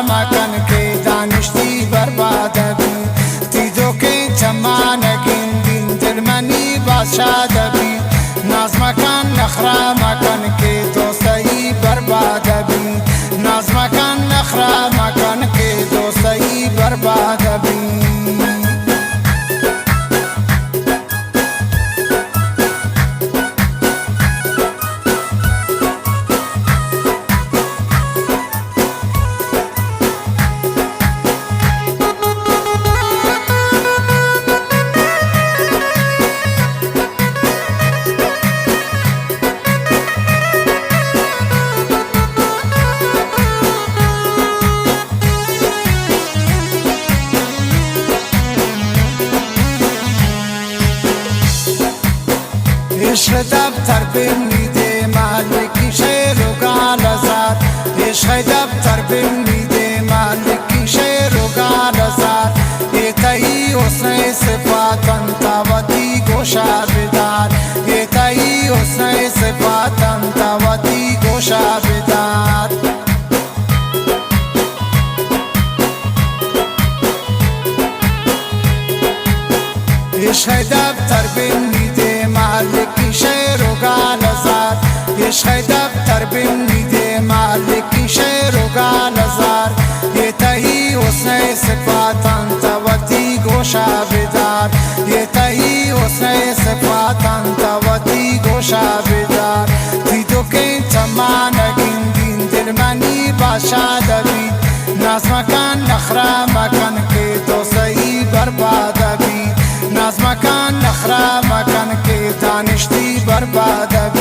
نخرا مکن که دانشتی برباد بی تیدو که چمانگین دین دل منی بادشاد بی ناز مکن نخرا مکن که دوستی برباد بی ناز مکن نخرا مکن که دوستی برباد بی عشق دفتر بمیده مالکی شیر و گالزار عشق دفتر بمیده مالکی شیر و گالزار ایتایی حسن صفاتن تاوتی گوشا بدار ایتایی حسن صفاتن تاوتی گوشا بدار عشق دفتر بمیده مالکی شیر و گالزار عشق دفتر بمیده مالکی شیر و گالزار ایتایی حسن صفاتن تاوتی گوشا بدار ایتایی حسن صفاتن تاوتی گوشا بدار تیدو که چمانگین دین دل منی بادشاد بی ناز مکن نخرا مکن که دوستی برباد بی ناز مکن نخرا مکن که دانشتی برباد بی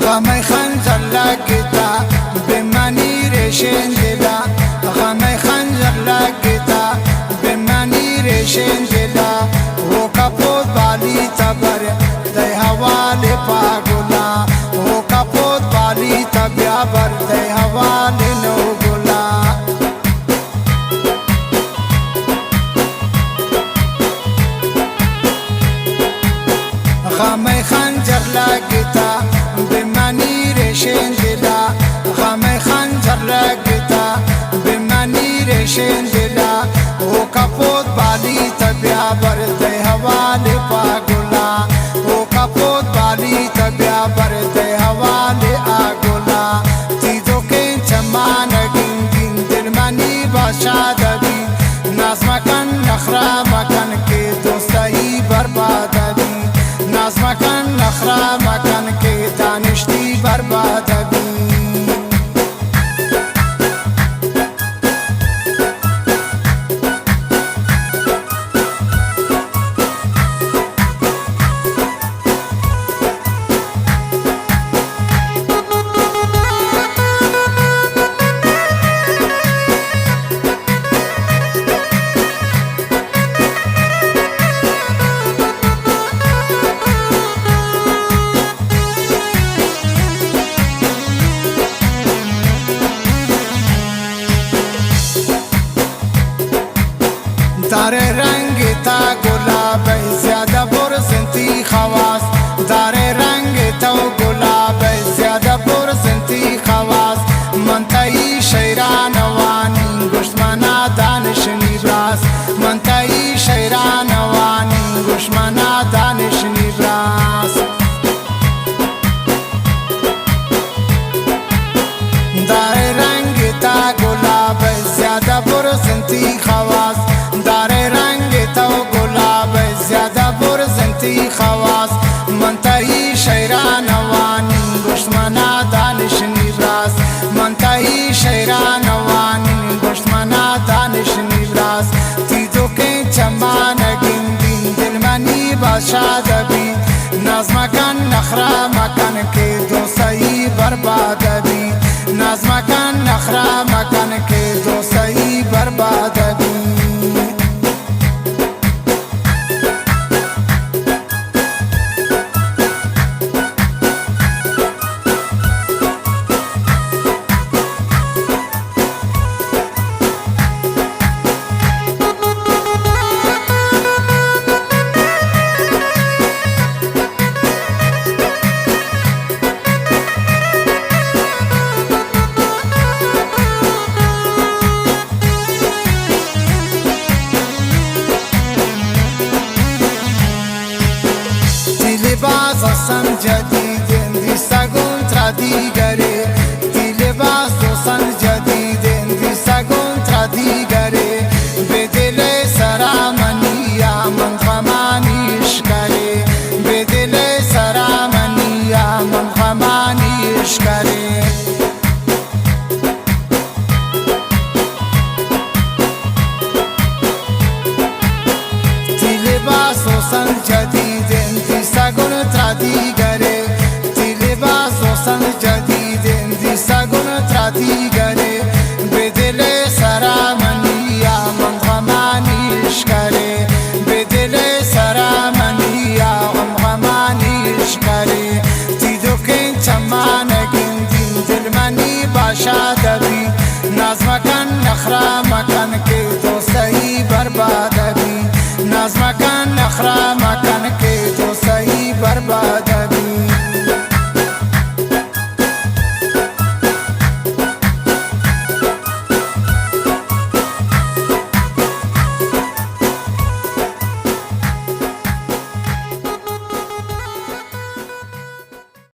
غمی خنجر لگتا بمانی ریشن دلا غمی خنجر لگتا بمانی ریشن دلا و کپود بالی تبر دی حوالی پاگولا و کپود بالی تبیابر دی حوالی نوگولا غمی خنجر لگتا بمانی ریشن دلا غمی خنجر لگتا بمانی ریشن دلا و کپود بالی تبیا برده حوالی پاگولا و کپود بالی تبیا برده حوالی آگولا تیدو که چمانگین دین دل منی بادشاد بی ناز مکن نخرا مکن که دوستی برباد بی ناز مکن نخرا مکن که دانشتی برباد بی داره رنگ تا گلاب زیاده برزنتی خواست داره رنگ تا گلاب زیاده برزنتی خواست منتهی شیران وانی گشت منا دانشنی براس منتهی شیران وانی گشت منا دانشنی براس داره رنگ تا گلاب زیاده برزنتی خواست داره رنگ تو گلاب زیاده برزنتی خواست منتهی شیران وانی گشت منا دانشنی براس منتهی شیران وانی گشت منا دانشنی براس تیدو که چمانگین دین دل منی بادشاد بی ناز مکن نخرا مکن که دوستی برباد بی ناز مکن نخرا مکن که دوستی برباد بی لباس اصلا جديد دي ساقون ترا دیگری دی لباس دوستان جدید دی ساقون ترا دیگری به دل سرامنی من غمانیش کری به دل سرامنی من غمانیش کری دی لباس دوستان جدید دی ساقون ترا دیگری دی لباس دوستان جدید دی ساقون ترا دیگری به دل سرامنی من غمانیش کری به دل سرامنی من غمانیش کری دی دوکن چمانگین دین دل منی باشد بی ناز مکن نخرا مکن که دوستی برباد بی ناز مکن نخرا مکن که دوستی برباد بی